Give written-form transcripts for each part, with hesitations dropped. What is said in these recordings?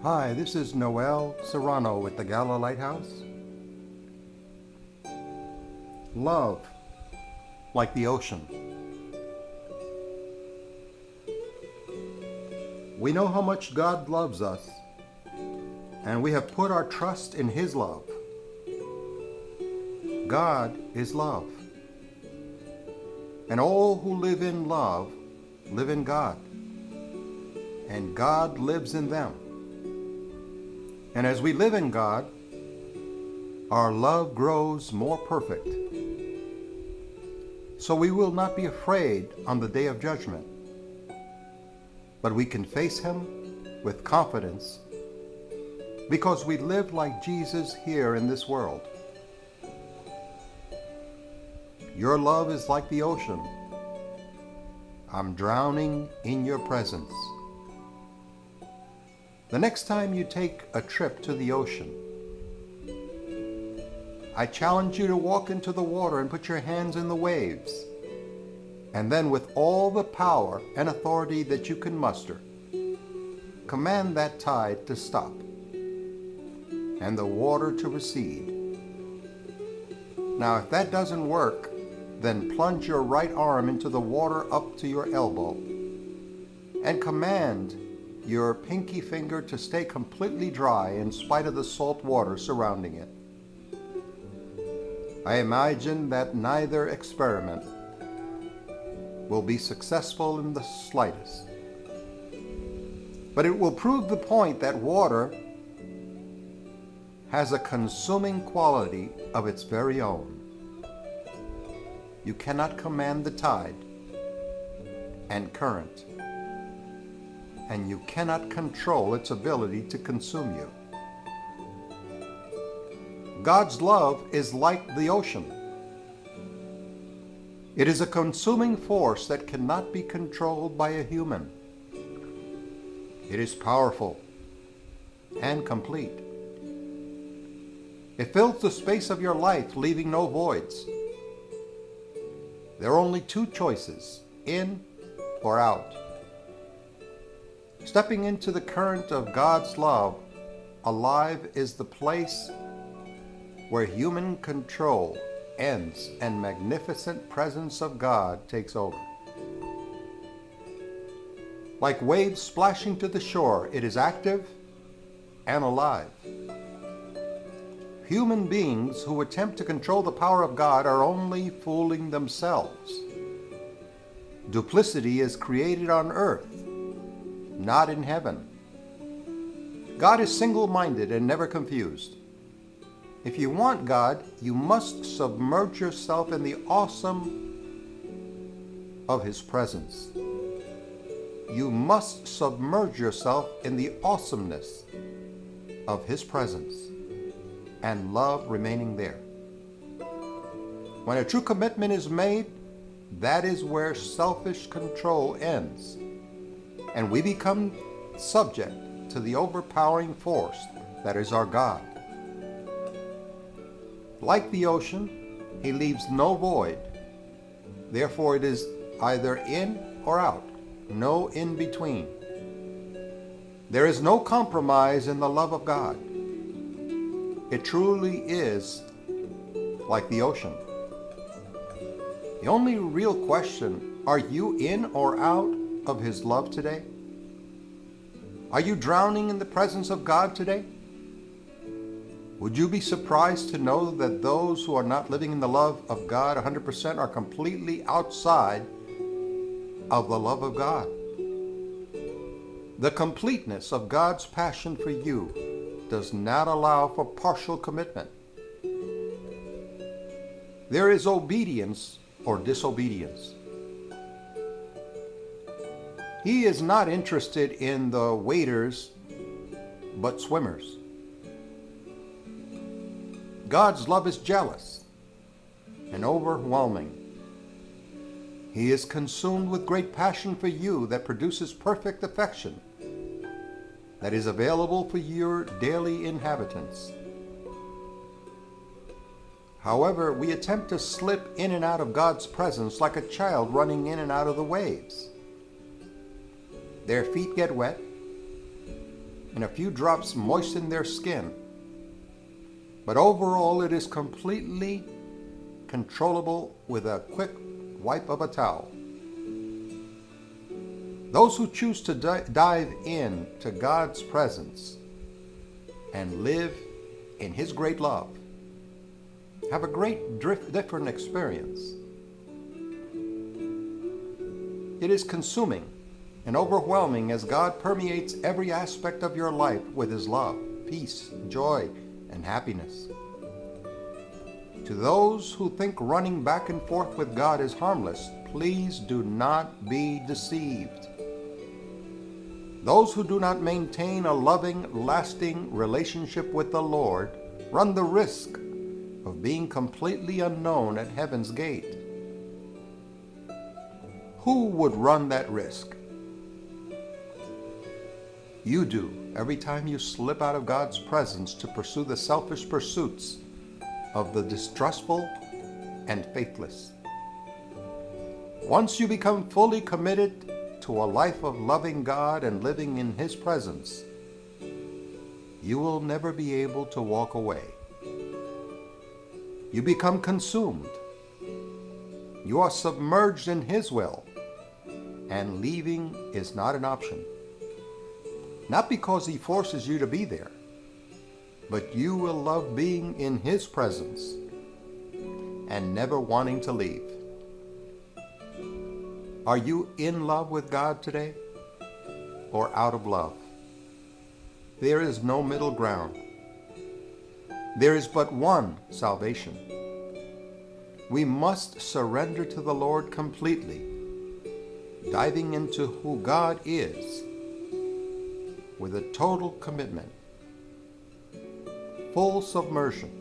Hi, this is Noel Serrano with the Gala Lighthouse. Love, like the ocean. We know how much God loves us, and we have put our trust in His love. God is love, and all who live in love live in God, and God lives in them. And as we live in God, our love grows more perfect. So we will not be afraid on the day of judgment, but we can face Him with confidence because we live like Jesus here in this world. Your love is like the ocean. I'm drowning in your presence. The next time you take a trip to the ocean, I challenge you to walk into the water and put your hands in the waves. And then with all the power and authority that you can muster, command that tide to stop and the water to recede. Now, if that doesn't work, then plunge your right arm into the water up to your elbow and command your pinky finger to stay completely dry in spite of the salt water surrounding it. I imagine that neither experiment will be successful in the slightest, but it will prove the point that water has a consuming quality of its very own. You cannot command the tide and current, and you cannot control its ability to consume you. God's love is like the ocean. It is a consuming force that cannot be controlled by a human. It is powerful and complete. It fills the space of your life, leaving no voids. There are only two choices, in or out. Stepping into the current of God's love, alive is the place where human control ends and magnificent presence of God takes over. Like waves splashing to the shore, it is active and alive. Human beings who attempt to control the power of God are only fooling themselves. Duplicity is created on earth, not in heaven. God is single-minded and never confused. If you want God, you must submerge yourself in the awesome of His presence. You must submerge yourself in the awesomeness of His presence and love remaining there. When a true commitment is made, that is where selfish control ends, and we become subject to the overpowering force that is our God. Like the ocean, He leaves no void. Therefore, it is either in or out, no in between. There is no compromise in the love of God. It truly is like the ocean. The only real question, are you in or out of His love today? Are you drowning in the presence of God today? Would you be surprised to know that those who are not living in the love of God 100% are completely outside of the love of God? The completeness of God's passion for you does not allow for partial commitment. There is obedience or disobedience. He is not interested in the waders, but swimmers. God's love is jealous and overwhelming. He is consumed with great passion for you that produces perfect affection. that is available for your daily inhabitants. However, we attempt to slip in and out of God's presence like a child running in and out of the waves. Their feet get wet, and a few drops moisten their skin. But overall, it is completely controllable with a quick wipe of a towel. Those who choose to dive in to God's presence and live in His great love have a great different experience. It is consuming and overwhelming as God permeates every aspect of your life with His love, peace, joy, and happiness. To those who think running back and forth with God is harmless, please do not be deceived. Those who do not maintain a loving, lasting relationship with the Lord run the risk of being completely unknown at heaven's gate. Who would run that risk? You do every time you slip out of God's presence to pursue the selfish pursuits of the distrustful and faithless. Once you become fully committed to a life of loving God and living in His presence, you will never be able to walk away. You become consumed. You are submerged in His will, and leaving is not an option. Not because He forces you to be there, but you will love being in His presence and never wanting to leave. Are you in love with God today or out of love? There is no middle ground. There is but one salvation. We must surrender to the Lord completely, diving into who God is with a total commitment, full submersion.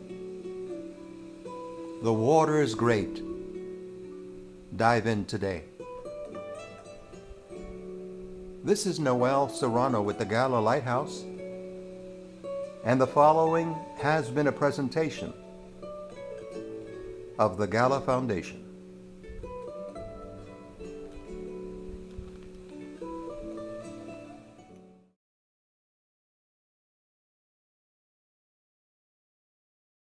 The water is great. Dive in today. This is Noel Serrano with the Gala Lighthouse, and the following has been a presentation of the Gala Foundation.